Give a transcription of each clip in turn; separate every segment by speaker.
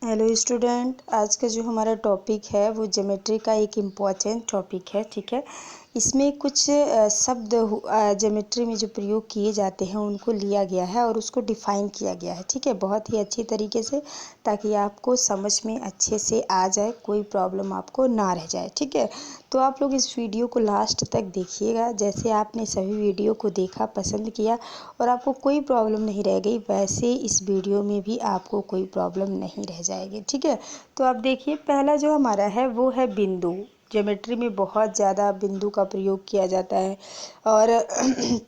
Speaker 1: Hello student, आज का जो हमारा टॉपिक है वो ज्योमेट्री का एक इम्पॉर्टेंट टॉपिक है। ठीक है, इसमें कुछ शब्द ज्योमेट्री में जो प्रयोग किए जाते हैं उनको लिया गया है और उसको डिफ़ाइन किया गया है। ठीक है, बहुत ही अच्छी तरीके से, ताकि आपको समझ में अच्छे से आ जाए, कोई प्रॉब्लम आपको ना रह जाए। ठीक है, तो आप लोग इस वीडियो को लास्ट तक देखिएगा। जैसे आपने सभी वीडियो को देखा, पसंद किया और आपको कोई प्रॉब्लम नहीं रह गई, वैसे इस वीडियो में भी आपको कोई प्रॉब्लम नहीं रह जाएगी। ठीक है, तो आप देखिए, पहला जो हमारा है वो है बिंदु। ज्योमेट्री में बहुत ज़्यादा बिंदु का प्रयोग किया जाता है और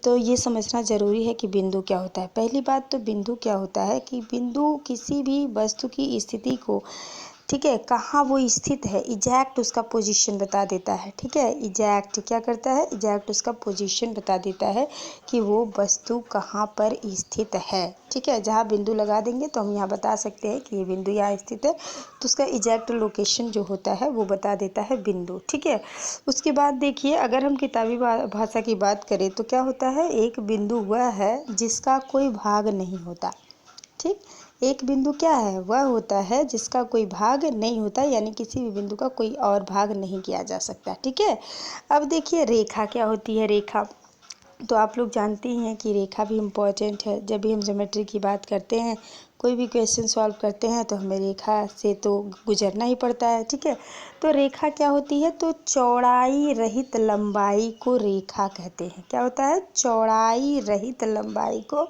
Speaker 1: तो ये समझना ज़रूरी है कि बिंदु क्या होता है। पहली बात तो बिंदु क्या होता है कि बिंदु किसी भी वस्तु की स्थिति को, ठीक है, कहाँ वो स्थित है, एग्जैक्ट उसका पोजीशन बता देता है। ठीक है, एग्जैक्ट क्या करता है, एग्जैक्ट उसका पोजीशन बता देता है कि वो वस्तु कहाँ पर स्थित है। ठीक है, जहाँ बिंदु लगा देंगे तो हम यहाँ बता सकते हैं कि ये बिंदु यहाँ स्थित है, तो उसका एग्जैक्ट लोकेशन जो होता है वो बता देता है बिंदु। ठीक है, उसके बाद देखिए, अगर हम किताबी भाषा की बात करें तो क्या होता है, एक बिंदु वह है जिसका कोई भाग नहीं होता। ठीक, एक बिंदु क्या है, वह होता है जिसका कोई भाग नहीं होता, यानी किसी भी बिंदु का कोई और भाग नहीं किया जा सकता। ठीक है, अब देखिए रेखा क्या होती है। रेखा तो आप लोग जानते ही हैं कि रेखा भी इम्पोर्टेंट है। जब भी हम ज्योमेट्री की बात करते हैं, कोई भी क्वेश्चन सॉल्व करते हैं तो हमें रेखा से तो गुजरना ही पड़ता है। ठीक है, तो रेखा क्या होती है, तो चौड़ाई रहित लंबाई को रेखा कहते हैं। क्या होता है, चौड़ाई रहित लंबाई को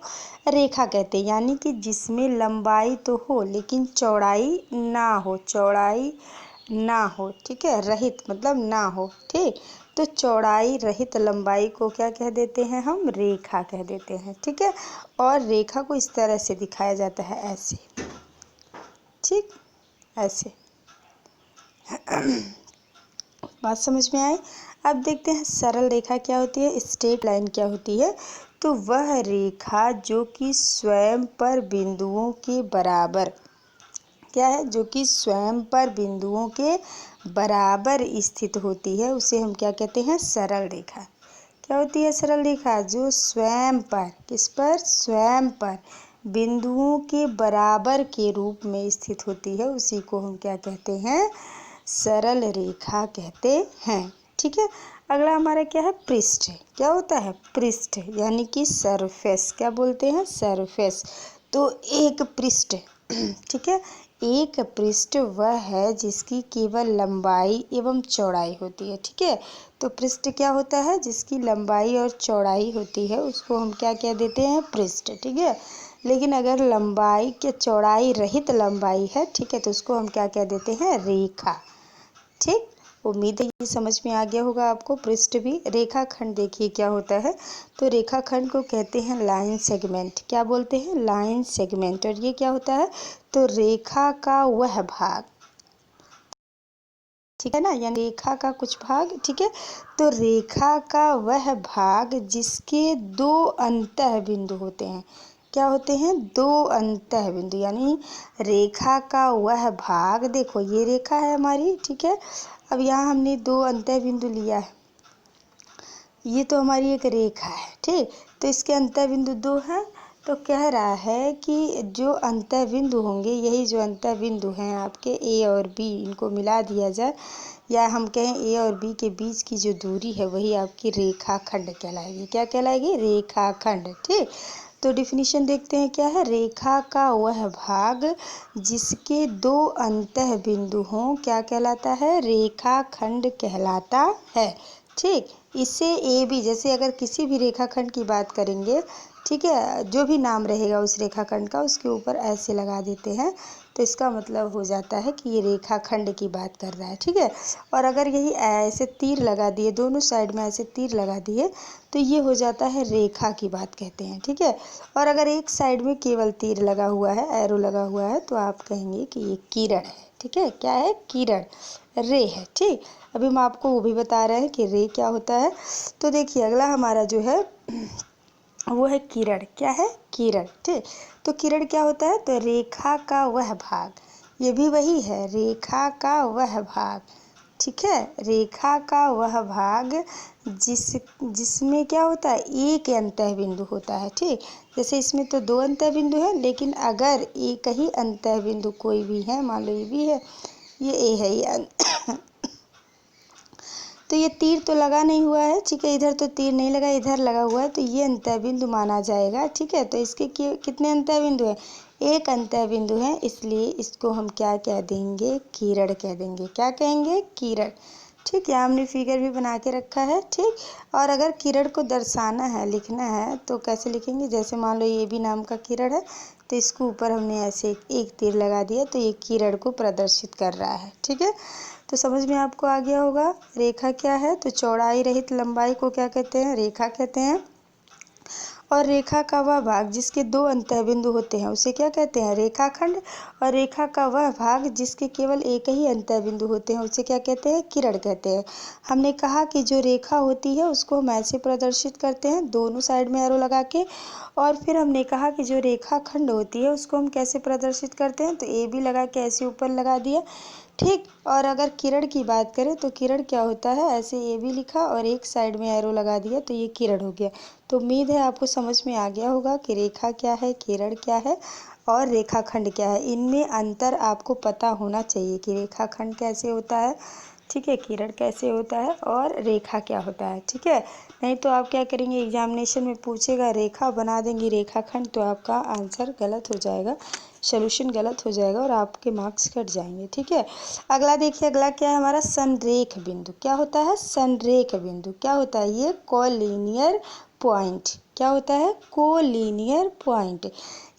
Speaker 1: रेखा कहते हैं, यानी कि जिसमें लंबाई तो हो लेकिन चौड़ाई ना हो, चौड़ाई ना हो। ठीक है, रहित मतलब ना हो। ठीक, तो चौड़ाई रहित लंबाई को क्या कह देते हैं, हम रेखा कह देते हैं। ठीक है, और रेखा को इस तरह से दिखाया जाता है, ऐसे। ठीक, ऐसे। बात समझ में आई। अब देखते हैं सरल रेखा क्या होती है, स्ट्रेट लाइन क्या होती है। तो वह रेखा जो कि स्वयं पर बिंदुओं के बराबर, क्या है, जो कि स्वयं पर बिंदुओं के बराबर स्थित होती है, उसे हम क्या कहते हैं, सरल रेखा। क्या होती है सरल रेखा, जो स्वयं पर, किस पर, स्वयं पर बिंदुओं के बराबर के रूप में स्थित होती है, उसी को हम क्या कहते हैं, सरल रेखा कहते हैं। ठीक है, अगला हमारा क्या है, पृष्ठ। क्या होता है, पृष्ठ, यानी कि सरफेस। क्या बोलते हैं, सरफेस। तो एक पृष्ठ ठीक है, एक पृष्ठ वह है जिसकी केवल लंबाई एवं चौड़ाई होती है। ठीक है, तो पृष्ठ क्या होता है, जिसकी लंबाई और चौड़ाई होती है, उसको हम क्या कह देते हैं, पृष्ठ। ठीक है, लेकिन अगर लंबाई के चौड़ाई रहित लंबाई है, ठीक है, तो उसको हम क्या कह देते हैं, रेखा। ठीक, उम्मीद है ये समझ में आ गया होगा आपको। पृष्ठ भी, रेखाखंड देखिए क्या होता है, तो रेखाखंड को कहते हैं लाइन सेगमेंट। क्या बोलते हैं, लाइन सेगमेंट। और ये क्या होता है, तो रेखा का वह भाग, ठीक है ना, यानी रेखा का कुछ भाग। ठीक है, तो रेखा का वह भाग जिसके दो अंतः बिंदु होते हैं। क्या होते हैं, दो अंतः बिंदु, यानी रेखा का वह भाग, देखो ये रेखा है हमारी। ठीक है, अब यहाँ हमने दो अंतः बिंदु लिया है, ये तो हमारी एक रेखा है। ठीक, तो इसके अंतः बिंदु दो हैं, तो कह रहा है कि जो अंतः बिंदु होंगे, यही जो अंतः बिंदु हैं आपके ए और बी, इनको मिला दिया जाए, या हम कहें ए और बी के बीच की जो दूरी है वही आपकी रेखाखंड कहलाएगी। क्या कहलाएगी, रेखाखंड। ठीक, तो डिफिनीशन देखते हैं क्या है, रेखा का वह भाग जिसके दो अंतः बिंदु हों, क्या कहलाता है, रेखाखंड कहलाता है। ठीक, इसे ए बी, जैसे अगर किसी भी रेखाखंड की बात करेंगे, ठीक है, जो भी नाम रहेगा उस रेखाखंड का, उसके ऊपर ऐसे लगा देते हैं, तो इसका मतलब हो जाता है कि ये रेखाखंड की बात कर रहा है। ठीक है, और अगर यही ऐसे तीर लगा दिए, दोनों साइड में ऐसे तीर लगा दिए, तो ये हो जाता है रेखा की बात कहते हैं। ठीक है, और अगर एक साइड में केवल तीर लगा हुआ है, एरो लगा हुआ है, तो आप कहेंगे कि ये किरण है। ठीक है, क्या है, किरण, रे है। ठीक, अभी हम आपको वो भी बता रहे हैं कि रे क्या होता है। तो देखिए, अगला हमारा जो है वो है किरण। क्या है, किरण। ठीक, तो किरण क्या होता है, तो रेखा का वह भाग, ये भी वही है, रेखा का वह भाग। ठीक है। रेखा का वह भाग जिसमें क्या होता है, एक अंतः बिंदु होता है। ठीक, जैसे इसमें तो दो अंतः बिंदु है, लेकिन अगर एक ही अंतः बिंदु कोई भी है, मान लो ये भी है, ये ए है, ये तो ये तीर तो लगा नहीं हुआ है, ठीक है, इधर तो तीर नहीं लगा, इधर लगा हुआ है, तो ये अंतः बिंदु माना जाएगा। ठीक है, तो इसके कितने अंतः बिंदु है, एक अंतः बिंदु है, इसलिए इसको हम क्या कह देंगे, किरण कह देंगे। क्या कहेंगे, किरण। ठीक है, हमने फिगर भी बना के रखा है। ठीक, और अगर किरण को दर्शाना है, लिखना है, तो कैसे लिखेंगे, जैसे मान लो ये भी नाम का किरण है, तो इसको ऊपर हमने ऐसे एक तीर लगा दिया, तो ये किरण को प्रदर्शित कर रहा है। ठीक है, तो समझ में आपको आ गया होगा। रेखा क्या है, तो चौड़ाई रहित लंबाई को क्या कहते हैं, रेखा कहते हैं। और रेखा का वह भाग जिसके दो अंतः बिंदु होते हैं उसे क्या कहते हैं, रेखाखंड। और रेखा का वह भाग जिसके केवल एक ही अंतः बिंदु होते हैं उसे क्या कहते हैं, किरण कहते हैं। हमने कहा कि जो रेखा होती है उसको हम ऐसे प्रदर्शित करते हैं, दोनों साइड में एरो लगा के। और फिर हमने कहा कि जो रेखाखंड होती है उसको हम कैसे प्रदर्शित करते हैं, तो ए बी लगा के ऐसे ऊपर लगा दिया। ठीक, और अगर किरण की बात करें तो किरण क्या होता है, ऐसे ए बी लिखा और एक साइड में एरो लगा दिया, तो ये किरण हो गया। तो उम्मीद है आपको समझ में आ गया होगा कि रेखा क्या है, किरण क्या है और रेखाखंड क्या है। इनमें अंतर आपको पता होना चाहिए कि रेखाखंड कैसे होता है, ठीक है, किरण कैसे होता है और रेखा क्या होता है। ठीक है, नहीं तो आप क्या करेंगे, एग्जामिनेशन में पूछेगा रेखा बना देंगी रेखाखंड, तो आपका आंसर गलत हो जाएगा, सोल्यूशन गलत हो जाएगा और आपके मार्क्स कट जाएंगे। ठीक है, अगला देखिए, अगला क्या है हमारा, संरेख बिंदु। क्या होता है, संरेख बिंदु क्या होता है, ये कोलिनियर पॉइंट। क्या होता है, कोलिनियर पॉइंट।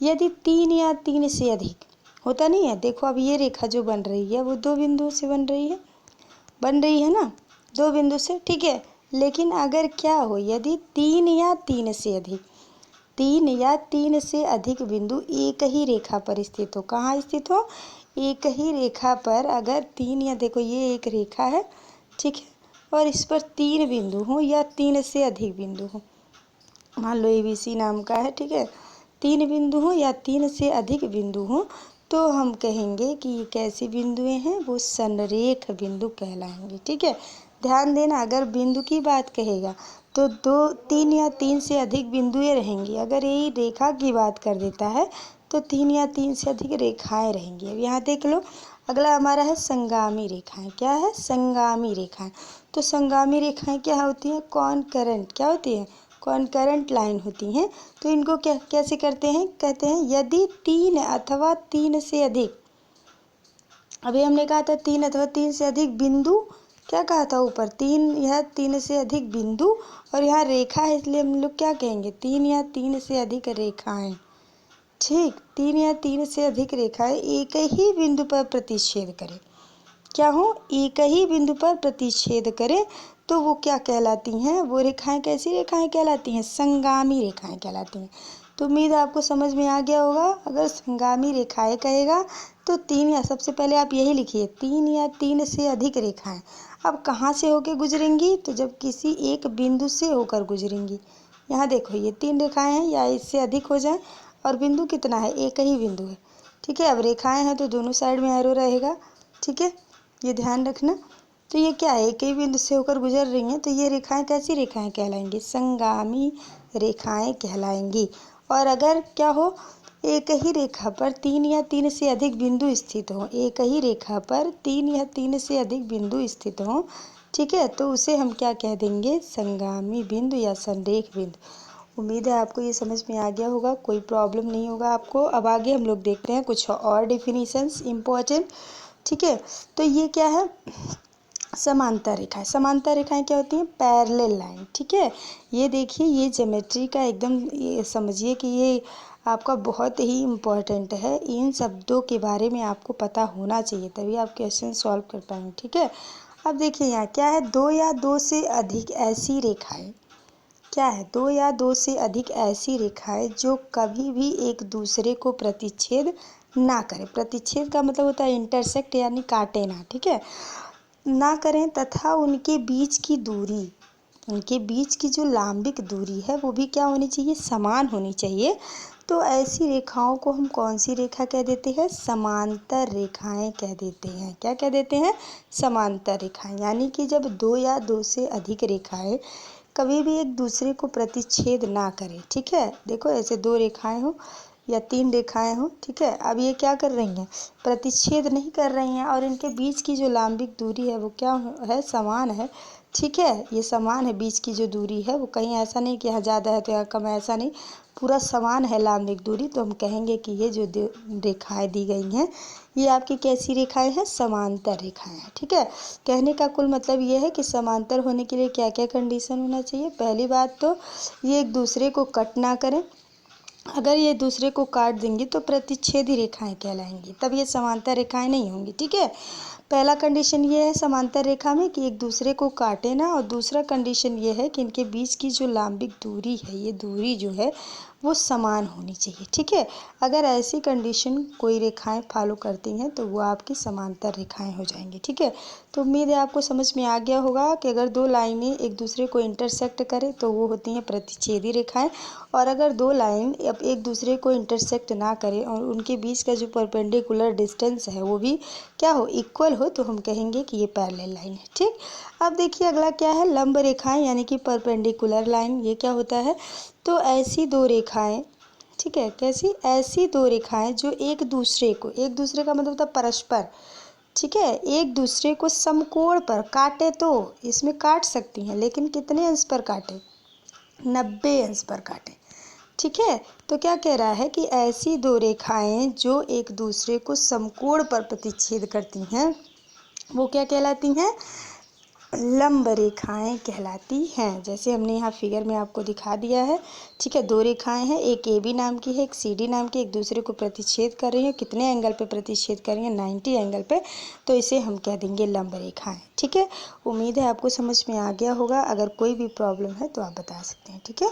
Speaker 1: यदि तीन या तीन से अधिक होता नहीं है, देखो अब ये रेखा जो बन रही है वो दो बिंदुओं से बन रही है ना, दो बिंदु से। ठीक है, लेकिन अगर क्या हो, यदि तीन या तीन से अधिक बिंदु एक ही रेखा पर स्थित हो, कहाँ स्थित हो, एक ही रेखा पर। अगर तीन या, देखो ये एक रेखा है, ठीक है, और इस पर तीन बिंदु हों या तीन से अधिक बिंदु हों, मान लो ABC नाम का है, ठीक है, तीन बिंदु हों या तीन से अधिक बिंदु हों, तो हम कहेंगे कि ये कैसी बिंदुएं हैं, वो संरेख बिंदु कहलाएंगे। ठीक है, ध्यान देना, अगर बिंदु की बात कहेगा तो दो, तीन या तीन से अधिक बिंदुएं रहेंगी। अगर यही रेखा की बात कर देता है तो तीन या तीन से अधिक रेखाएं रहेंगी। अब यहाँ देख लो, अगला हमारा है संगामी रेखाएं। क्या है, संगामी रेखाएं। तो संगामी रेखाएं क्या होती हैं, कॉनकरेंट। क्या होती है, कॉनकरेंट लाइन होती हैं। तो इनको क्या कैसे करते हैं, कहते हैं यदि तीन अथवा तीन से अधिक, अभी हमने कहा था तीन अथवा तीन से अधिक बिंदु, क्या कहा था ऊपर, तीन या तीन से अधिक बिंदु, और यहाँ रेखा है इसलिए हम लोग क्या कहेंगे, तीन या तीन से अधिक रेखाएं। ठीक, तीन या तीन से अधिक रेखाएं एक ही बिंदु पर प्रतिच्छेद करें। क्या हो, एक ही बिंदु पर प्रतिच्छेद करें, तो वो क्या कहलाती हैं, वो रेखाएं कैसी रेखाएं कहलाती हैं, संगामी रेखाएं कहलाती हैं। तो उम्मीद है आपको समझ में आ गया होगा। अगर संगामी रेखाएं कहेगा तो तीन, या सबसे पहले आप यही लिखिए, तीन या तीन से अधिक रेखाएं। अब कहाँ से होकर गुजरेंगी, तो जब किसी एक बिंदु से होकर गुजरेंगी। यहाँ देखो ये तीन रेखाएं हैं, या इससे अधिक हो जाए, और बिंदु कितना है, एक ही बिंदु है। ठीक है, अब रेखाएं हैं तो दोनों साइड में एरो रहेगा। ठीक है, ये ध्यान रखना। तो ये क्या है, एक ही बिंदु से होकर गुजर रही हैं, तो ये रेखाएं कैसी रेखाएं कहलाएंगी, संगामी रेखाएं कहलाएंगी। और अगर क्या हो, एक ही रेखा पर तीन या तीन से अधिक बिंदु स्थित हो, एक ही रेखा पर तीन या तीन से अधिक बिंदु स्थित हो, ठीक है, तो उसे हम क्या कह देंगे, संगामी बिंदु या संरेख बिंदु। उम्मीद है आपको ये समझ में आ गया होगा, कोई प्रॉब्लम नहीं होगा आपको। अब आगे हम लोग देखते हैं कुछ और डिफिनीशंस इम्पोर्टेंट। ठीक है, तो ये क्या है, समांतर रेखाएं। समांतर रेखाएं क्या होती हैं, पैरेलल लाइन। ठीक है, ये देखिए, ये ज्योमेट्री का एकदम, ये समझिए कि ये आपका बहुत ही इम्पोर्टेंट है। इन शब्दों के बारे में आपको पता होना चाहिए, तभी आप क्वेश्चन सॉल्व कर पाएंगे। ठीक है, अब देखिए यहाँ क्या है, दो या दो से अधिक ऐसी रेखाएं। क्या है, दो या दो से अधिक ऐसी रेखाएं जो कभी भी एक दूसरे को प्रतिच्छेद ना करें। प्रतिच्छेद का मतलब होता है इंटरसेक्ट, यानी काटे ना। ठीक है, ना करें, तथा उनके बीच की दूरी, उनके बीच की जो लांबिक दूरी है वो भी क्या होनी चाहिए, समान होनी चाहिए। तो ऐसी रेखाओं को हम कौन सी रेखा कह देते हैं? समांतर रेखाएं कह देते हैं। क्या कह देते हैं? समांतर रेखाएं। यानी कि जब दो या दो से अधिक रेखाएं कभी भी एक दूसरे को प्रतिच्छेद ना करें। ठीक है, देखो ऐसे दो रेखाएं हो या तीन रेखाएं हो, ठीक है, अब ये क्या कर रही हैं? प्रतिच्छेद नहीं कर रही हैं, और इनके बीच की जो लंबिक दूरी है वो क्या है? समान है। ठीक है, ये समान है, बीच की जो दूरी है वो कहीं ऐसा नहीं कि यहाँ ज़्यादा है तो यहाँ कम है, ऐसा नहीं, पूरा समान है लंबिक दूरी। तो हम कहेंगे कि ये जो रेखाएं दी गई हैं ये आपकी कैसी रेखाएं हैं? समांतर रेखाएं हैं। ठीक है, कहने का कुल मतलब ये है कि समांतर होने के लिए क्या क्या कंडीशन होना चाहिए? पहली बात तो ये एक दूसरे को कट ना करें। अगर ये दूसरे को काट देंगी तो प्रतिच्छेदी रेखाएं कहलाएंगी, तब ये समांतर रेखाएं नहीं होंगी। ठीक है, पहला कंडीशन ये है समांतर रेखा में कि एक दूसरे को काटे ना, और दूसरा कंडीशन ये है कि इनके बीच की जो लंबिक दूरी है, ये दूरी जो है वो समान होनी चाहिए। ठीक है, अगर ऐसी कंडीशन कोई रेखाएं फॉलो करती हैं तो वो आपकी समांतर रेखाएं हो जाएंगी। ठीक है, तो उम्मीद है आपको समझ में आ गया होगा कि अगर दो लाइनें एक दूसरे को इंटरसेक्ट करें तो वो होती हैं प्रतिच्छेदी रेखाएं, और अगर दो लाइन अब एक दूसरे को इंटरसेक्ट ना करें और उनके बीच का जो परपेंडिकुलर डिस्टेंस है वो भी क्या हो? इक्वल हो, तो हम कहेंगे कि ये पैरेलल लाइन है। ठीक, अब देखिए अगला क्या है? लंब रेखाएं यानी कि परपेंडिकुलर लाइन। ये क्या होता है? तो ऐसी दो रेखाएं, ठीक है, कैसी? ऐसी दो रेखाएं जो एक दूसरे को, एक दूसरे का मतलब होता है परस्पर, ठीक है, एक दूसरे को समकोण पर काटे तो इसमें काट सकती हैं, लेकिन कितने अंश पर काटे? 90 अंश पर काटे। ठीक है, तो क्या कह रहा है कि ऐसी दो रेखाएं जो एक दूसरे को समकोण पर प्रतिच्छेद करती हैं वो क्या कहलाती हैं? लंब रेखाएं कहलाती हैं। जैसे हमने यहाँ फिगर में आपको दिखा दिया है। ठीक है, दो रेखाएं हैं, एक ए बी नाम की है, एक सी डी नाम की, एक दूसरे को प्रतिच्छेद कर रही हैं। कितने एंगल पे प्रतिच्छेद कर रही हैं? 90 एंगल पे। तो इसे हम कह देंगे लंब रेखाएं। ठीक है, उम्मीद है आपको समझ में आ गया होगा। अगर कोई भी प्रॉब्लम है तो आप बता सकते हैं। ठीक है।